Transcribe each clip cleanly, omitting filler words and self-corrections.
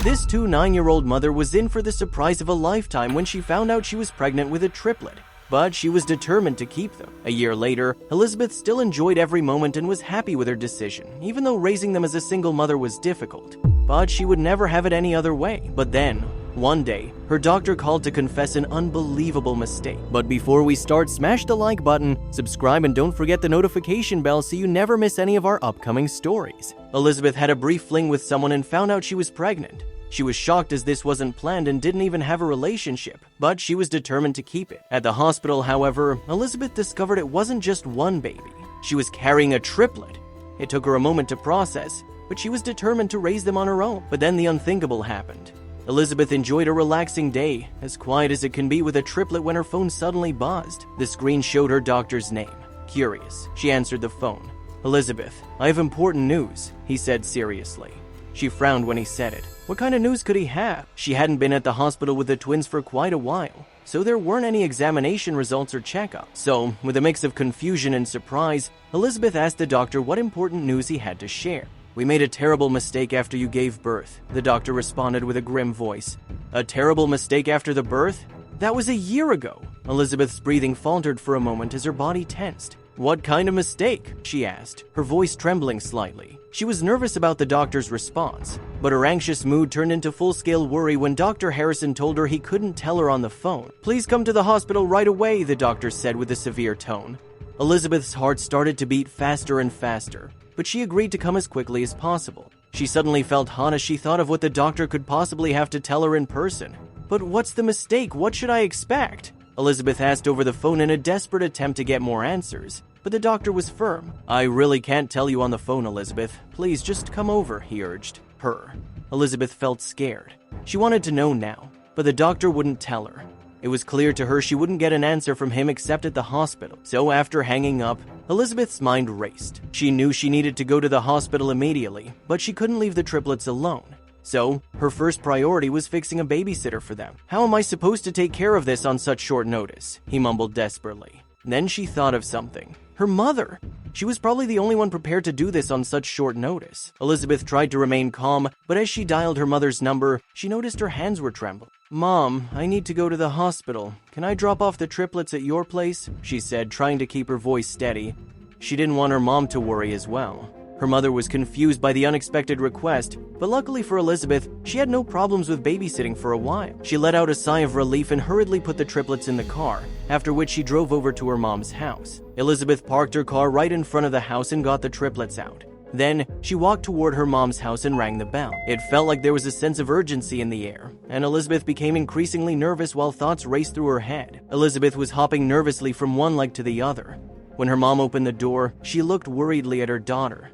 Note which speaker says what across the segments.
Speaker 1: This 9-year-old mother was in for the surprise of a lifetime when she found out she was pregnant with a triplet, but she was determined to keep them. A year later, Elizabeth still enjoyed every moment and was happy with her decision, even though raising them as a single mother was difficult. But she would never have it any other way. But then, one day, her doctor called to confess an unbelievable mistake. But before we start, smash the like button, subscribe, and don't forget the notification bell so you never miss any of our upcoming stories. Elizabeth had a brief fling with someone and found out she was pregnant. She was shocked as this wasn't planned and didn't even have a relationship, but she was determined to keep it. At the hospital, however, Elizabeth discovered it wasn't just one baby. She was carrying a triplet. It took her a moment to process, but she was determined to raise them on her own. But then the unthinkable happened. Elizabeth enjoyed a relaxing day, as quiet as it can be with a triplet, when her phone suddenly buzzed. The screen showed her doctor's name. Curious, she answered the phone. "Elizabeth, I have important news," he said seriously. She frowned when he said it. What kind of news could he have? She hadn't been at the hospital with the twins for quite a while, so there weren't any examination results or checkups. So, with a mix of confusion and surprise, Elizabeth asked the doctor what important news he had to share. "We made a terrible mistake after you gave birth," the doctor responded with a grim voice. "A terrible mistake after the birth? That was a year ago." Elizabeth's breathing faltered for a moment as her body tensed. "What kind of mistake?" she asked, her voice trembling slightly. She was nervous about the doctor's response, but her anxious mood turned into full-scale worry when Dr. Harrison told her he couldn't tell her on the phone. "Please come to the hospital right away," the doctor said with a severe tone. Elizabeth's heart started to beat faster and faster, but she agreed to come as quickly as possible. She suddenly felt hot as she thought of what the doctor could possibly have to tell her in person. "But what's the mistake? What should I expect?" Elizabeth asked over the phone in a desperate attempt to get more answers, but the doctor was firm. "I really can't tell you on the phone, Elizabeth. Please just come over," he urged her. Elizabeth felt scared. She wanted to know now, but the doctor wouldn't tell her. It was clear to her she wouldn't get an answer from him except at the hospital. So after hanging up, Elizabeth's mind raced. She knew she needed to go to the hospital immediately, but she couldn't leave the triplets alone. So, her first priority was fixing a babysitter for them. "How am I supposed to take care of this on such short notice?" he mumbled desperately. Then she thought of something. Her mother! She was probably the only one prepared to do this on such short notice. Elizabeth tried to remain calm, but as she dialed her mother's number, she noticed her hands were trembling. "Mom, I need to go to the hospital. Can I drop off the triplets at your place?" she said, trying to keep her voice steady. She didn't want her mom to worry as well. Her mother was confused by the unexpected request, but luckily for Elizabeth, she had no problems with babysitting for a while. She let out a sigh of relief and hurriedly put the triplets in the car, after which she drove over to her mom's house. Elizabeth parked her car right in front of the house and got the triplets out. Then, she walked toward her mom's house and rang the bell. It felt like there was a sense of urgency in the air, and Elizabeth became increasingly nervous while thoughts raced through her head. Elizabeth was hopping nervously from one leg to the other. When her mom opened the door, she looked worriedly at her daughter.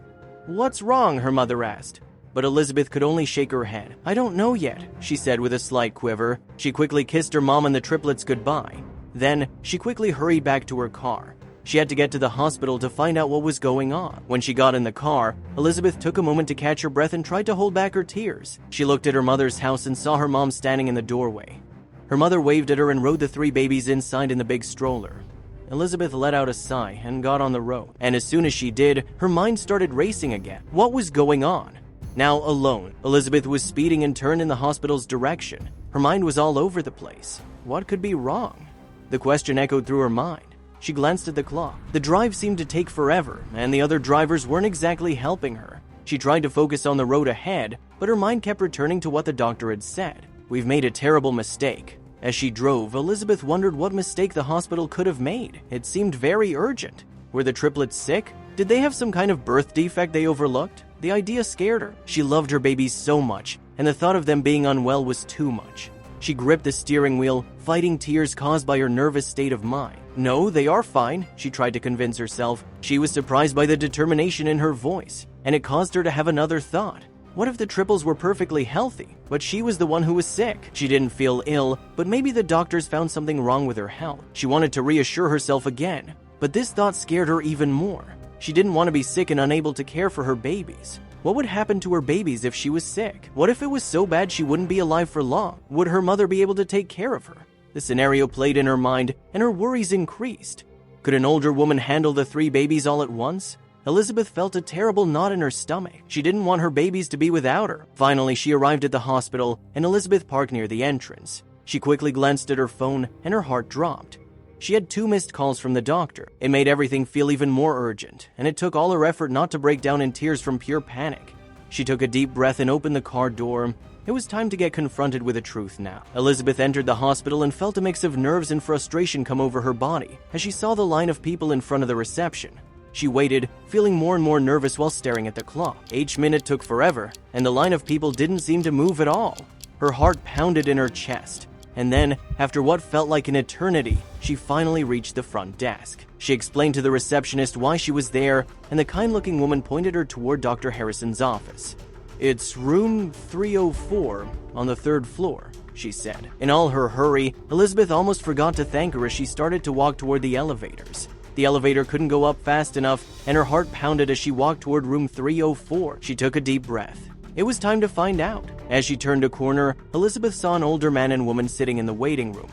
Speaker 1: "What's wrong?" her mother asked. But Elizabeth could only shake her head. "I don't know yet," she said with a slight quiver. She quickly kissed her mom and the triplets goodbye. Then, she quickly hurried back to her car. She had to get to the hospital to find out what was going on. When she got in the car, Elizabeth took a moment to catch her breath and tried to hold back her tears. She looked at her mother's house and saw her mom standing in the doorway. Her mother waved at her and rode the 3 babies inside in the big stroller. Elizabeth let out a sigh and got on the road. And as soon as she did, her mind started racing again. What was going on? Now alone, Elizabeth was speeding and turned in the hospital's direction. Her mind was all over the place. What could be wrong? The question echoed through her mind. She glanced at the clock. The drive seemed to take forever, and the other drivers weren't exactly helping her. She tried to focus on the road ahead, but her mind kept returning to what the doctor had said. "We've made a terrible mistake." As she drove, Elizabeth wondered what mistake the hospital could have made. It seemed very urgent. Were the triplets sick? Did they have some kind of birth defect they overlooked? The idea scared her. She loved her babies so much, and the thought of them being unwell was too much. She gripped the steering wheel, fighting tears caused by her nervous state of mind. "No, they are fine," she tried to convince herself. She was surprised by the determination in her voice, and it caused her to have another thought. What if the triples were perfectly healthy, but she was the one who was sick? She didn't feel ill, but maybe the doctors found something wrong with her health. She wanted to reassure herself again, but this thought scared her even more. She didn't want to be sick and unable to care for her babies. What would happen to her babies if she was sick? What if it was so bad she wouldn't be alive for long? Would her mother be able to take care of her? The scenario played in her mind, and her worries increased. Could an older woman handle the 3 babies all at once? Elizabeth felt a terrible knot in her stomach. She didn't want her babies to be without her. Finally, she arrived at the hospital, and Elizabeth parked near the entrance. She quickly glanced at her phone, and her heart dropped. She had 2 missed calls from the doctor. It made everything feel even more urgent, and it took all her effort not to break down in tears from pure panic. She took a deep breath and opened the car door. It was time to get confronted with the truth now. Elizabeth entered the hospital and felt a mix of nerves and frustration come over her body as she saw the line of people in front of the reception. She waited, feeling more and more nervous while staring at the clock. Each minute took forever, and the line of people didn't seem to move at all. Her heart pounded in her chest. And then, after what felt like an eternity, she finally reached the front desk. She explained to the receptionist why she was there, and the kind-looking woman pointed her toward Dr. Harrison's office. "It's room 304 on the 3rd floor," she said. In all her hurry, Elizabeth almost forgot to thank her as she started to walk toward the elevators. The elevator couldn't go up fast enough, and her heart pounded as she walked toward room 304. She took a deep breath. It was time to find out. As she turned a corner, Elizabeth saw an older man and woman sitting in the waiting room.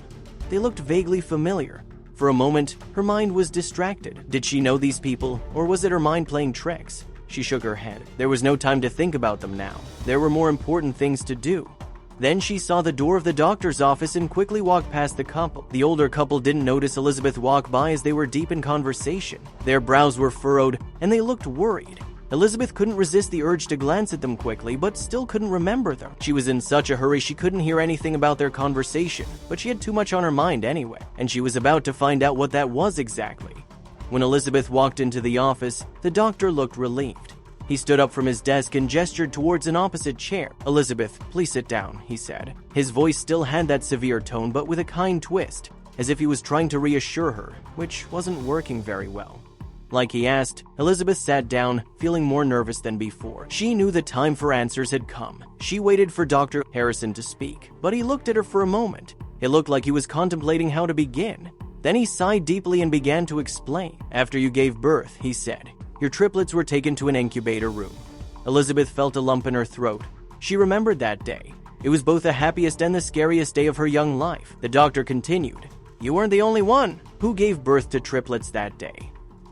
Speaker 1: They looked vaguely familiar. For a moment, her mind was distracted. Did she know these people, or was it her mind playing tricks? She shook her head. There was no time to think about them now. There were more important things to do. Then she saw the door of the doctor's office and quickly walked past the couple. The older couple didn't notice Elizabeth walk by as they were deep in conversation. Their brows were furrowed, and they looked worried. Elizabeth couldn't resist the urge to glance at them quickly, but still couldn't remember them. She was in such a hurry she couldn't hear anything about their conversation, but she had too much on her mind anyway, and she was about to find out what that was exactly. When Elizabeth walked into the office, the doctor looked relieved. He stood up from his desk and gestured towards an opposite chair. "Elizabeth, please sit down," he said. His voice still had that severe tone, but with a kind twist, as if he was trying to reassure her, which wasn't working very well. Like he asked, Elizabeth sat down, feeling more nervous than before. She knew the time for answers had come. She waited for Dr. Harrison to speak, but he looked at her for a moment. It looked like he was contemplating how to begin. Then he sighed deeply and began to explain. "After you gave birth," he said, "your triplets were taken to an incubator room." Elizabeth felt a lump in her throat. She remembered that day. It was both the happiest and the scariest day of her young life. The doctor continued, "You weren't the only one who gave birth to triplets that day."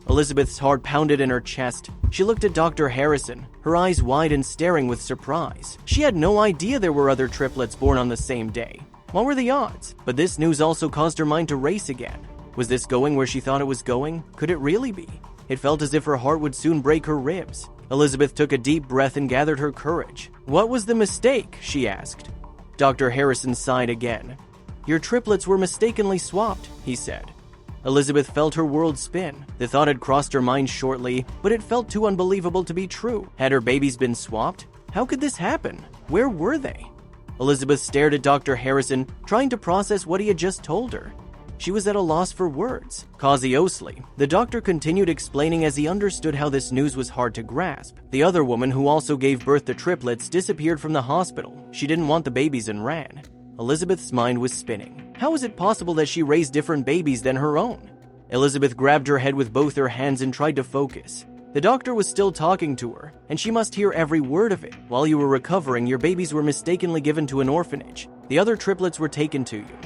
Speaker 1: Elizabeth's heart pounded in her chest. She looked at Dr. Harrison, her eyes wide and staring with surprise. She had no idea there were other triplets born on the same day. What were the odds? But this news also caused her mind to race again. Was this going where she thought it was going? Could it really be? It felt as if her heart would soon break her ribs. Elizabeth took a deep breath and gathered her courage. "What was the mistake?" she asked. Dr. Harrison sighed again. "Your triplets were mistakenly swapped," he said. Elizabeth felt her world spin. The thought had crossed her mind shortly, but it felt too unbelievable to be true. Had her babies been swapped? How could this happen? Where were they? Elizabeth stared at Dr. Harrison, trying to process what he had just told her. She was at a loss for words. Cautiously, the doctor continued explaining as he understood how this news was hard to grasp. The other woman, who also gave birth to triplets, disappeared from the hospital. She didn't want the babies and ran. Elizabeth's mind was spinning. How was it possible that she raised different babies than her own? Elizabeth grabbed her head with both her hands and tried to focus. The doctor was still talking to her, and she must hear every word of it. "While you were recovering, your babies were mistakenly given to an orphanage. The other triplets were taken to you."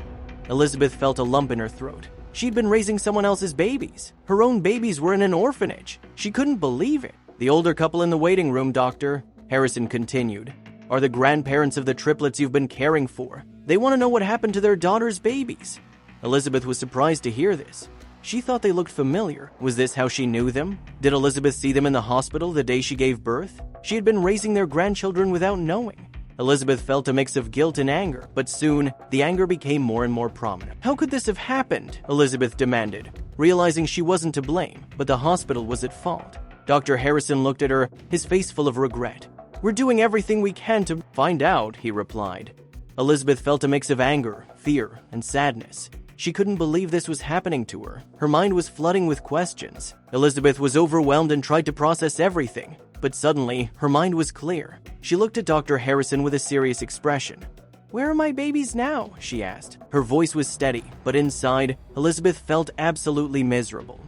Speaker 1: Elizabeth felt a lump in her throat. She'd been raising someone else's babies. Her own babies were in an orphanage. She couldn't believe it. "The older couple in the waiting room, Dr. Harrison continued, are the grandparents of the triplets you've been caring for. They want to know what happened to their daughter's babies." Elizabeth was surprised to hear this. She thought they looked familiar. Was this how she knew them? Did Elizabeth see them in the hospital the day she gave birth? She had been raising their grandchildren without knowing. Elizabeth felt a mix of guilt and anger, but soon, the anger became more and more prominent. "How could this have happened?" Elizabeth demanded, realizing she wasn't to blame, but the hospital was at fault. Dr. Harrison looked at her, his face full of regret. "We're doing everything we can to find out," he replied. Elizabeth felt a mix of anger, fear, and sadness. She couldn't believe this was happening to her. Her mind was flooding with questions. Elizabeth was overwhelmed and tried to process everything. But suddenly, her mind was clear. She looked at Dr. Harrison with a serious expression. "Where are my babies now?" she asked. Her voice was steady, but inside, Elizabeth felt absolutely miserable.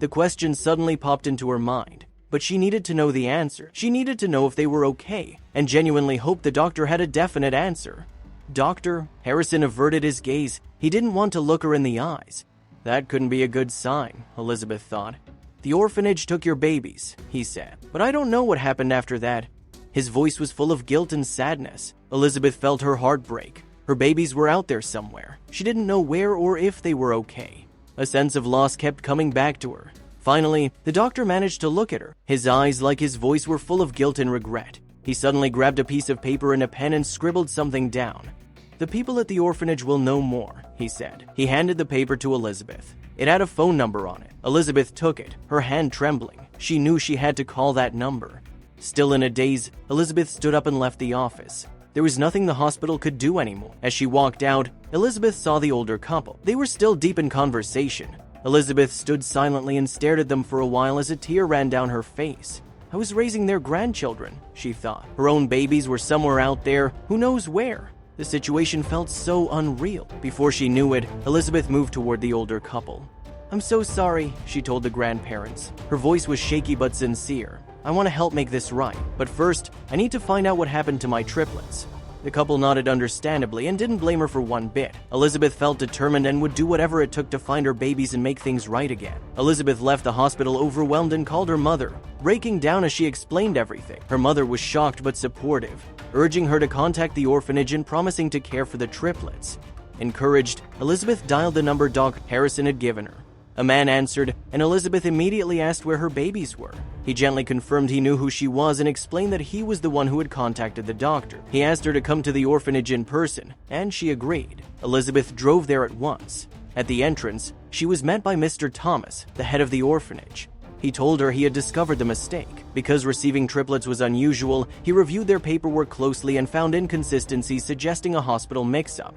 Speaker 1: The question suddenly popped into her mind. But she needed to know the answer. She needed to know if they were okay, and genuinely hoped the doctor had a definite answer. Dr. Harrison averted his gaze. He didn't want to look her in the eyes. That couldn't be a good sign, Elizabeth thought. "The orphanage took your babies," he said, "but I don't know what happened after that." His voice was full of guilt and sadness. Elizabeth felt her heart break. Her babies were out there somewhere. She didn't know where or if they were okay. A sense of loss kept coming back to her. Finally, the doctor managed to look at her. His eyes, like his voice, were full of guilt and regret. He suddenly grabbed a piece of paper and a pen and scribbled something down. "The people at the orphanage will know more," he said. He handed the paper to Elizabeth. It had a phone number on it. Elizabeth took it, her hand trembling. She knew she had to call that number. Still in a daze, Elizabeth stood up and left the office. There was nothing the hospital could do anymore. As she walked out, Elizabeth saw the older couple. They were still deep in conversation. Elizabeth stood silently and stared at them for a while as a tear ran down her face. I was raising their grandchildren, she thought. Her own babies were somewhere out there, who knows where. The situation felt so unreal. Before she knew it, Elizabeth moved toward the older couple. "I'm so sorry," she told the grandparents. Her voice was shaky but sincere. "I want to help make this right, but first, I need to find out what happened to my triplets." The couple nodded understandably and didn't blame her for one bit. Elizabeth felt determined and would do whatever it took to find her babies and make things right again. Elizabeth left the hospital overwhelmed and called her mother, breaking down as she explained everything. Her mother was shocked but supportive, urging her to contact the orphanage and promising to care for the triplets. Encouraged, Elizabeth dialed the number Doc Harrison had given her. A man answered, and Elizabeth immediately asked where her babies were. He gently confirmed he knew who she was and explained that he was the one who had contacted the doctor. He asked her to come to the orphanage in person, and she agreed. Elizabeth drove there at once. At the entrance, she was met by Mr. Thomas, the head of the orphanage. He told her he had discovered the mistake. Because receiving triplets was unusual, he reviewed their paperwork closely and found inconsistencies suggesting a hospital mix-up.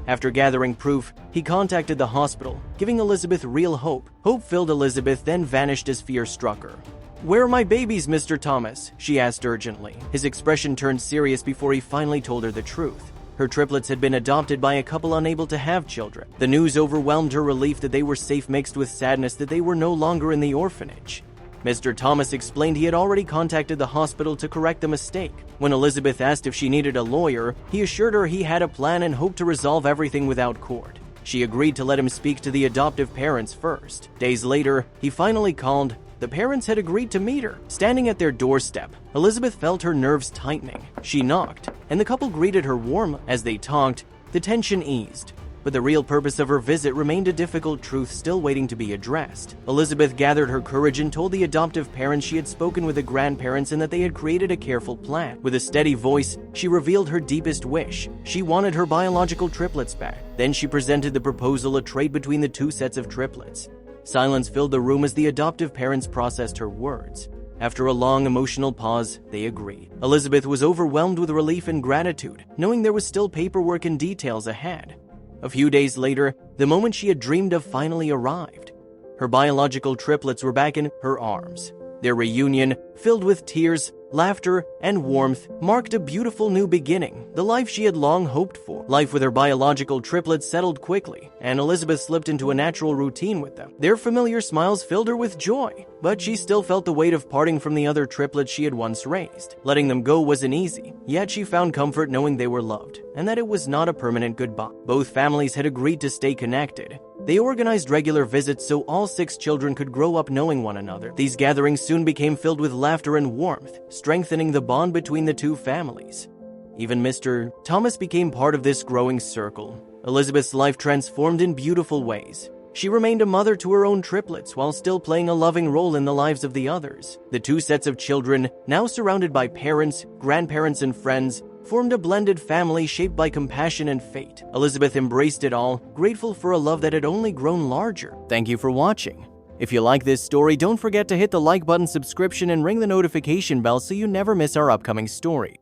Speaker 1: After gathering proof, he contacted the hospital, giving Elizabeth real hope. Hope-filled Elizabeth then vanished as fear struck her. "Where are my babies, Mr. Thomas?" she asked urgently. His expression turned serious before he finally told her the truth. Her triplets had been adopted by a couple unable to have children. The news overwhelmed her relief that they were safe, mixed with sadness that they were no longer in the orphanage. Mr. Thomas explained he had already contacted the hospital to correct the mistake. When Elizabeth asked if she needed a lawyer, he assured her he had a plan and hoped to resolve everything without court. She agreed to let him speak to the adoptive parents first. Days later, he finally called. The parents had agreed to meet her. Standing at their doorstep, Elizabeth felt her nerves tightening. She knocked, and the couple greeted her warmly. As they talked, the tension eased. But the real purpose of her visit remained a difficult truth still waiting to be addressed. Elizabeth gathered her courage and told the adoptive parents she had spoken with the grandparents and that they had created a careful plan. With a steady voice, she revealed her deepest wish. She wanted her biological triplets back. Then she presented the proposal, a trade between the two sets of triplets. Silence filled the room as the adoptive parents processed her words. After a long emotional pause, they agreed. Elizabeth was overwhelmed with relief and gratitude, knowing there was still paperwork and details ahead. A few days later, the moment she had dreamed of finally arrived. Her biological triplets were back in her arms. Their reunion, filled with tears, laughter, and warmth, marked a beautiful new beginning, the life she had long hoped for. Life with her biological triplets settled quickly, and Elizabeth slipped into a natural routine with them. Their familiar smiles filled her with joy, but she still felt the weight of parting from the other triplets she had once raised. Letting them go wasn't easy, yet she found comfort knowing they were loved, and that it was not a permanent goodbye. Both families had agreed to stay connected. They organized regular visits so all 6 children could grow up knowing one another. These gatherings soon became filled with laughter and warmth, strengthening the bond between the two families. Even Mr. Thomas became part of this growing circle. Elizabeth's life transformed in beautiful ways. She remained a mother to her own triplets while still playing a loving role in the lives of the others. The two sets of children, now surrounded by parents, grandparents, and friends, formed a blended family shaped by compassion and fate. Elizabeth embraced it all, grateful for a love that had only grown larger. Thank you for watching. If you like this story, don't forget to hit the like button, subscription, and ring the notification bell so you never miss our upcoming story.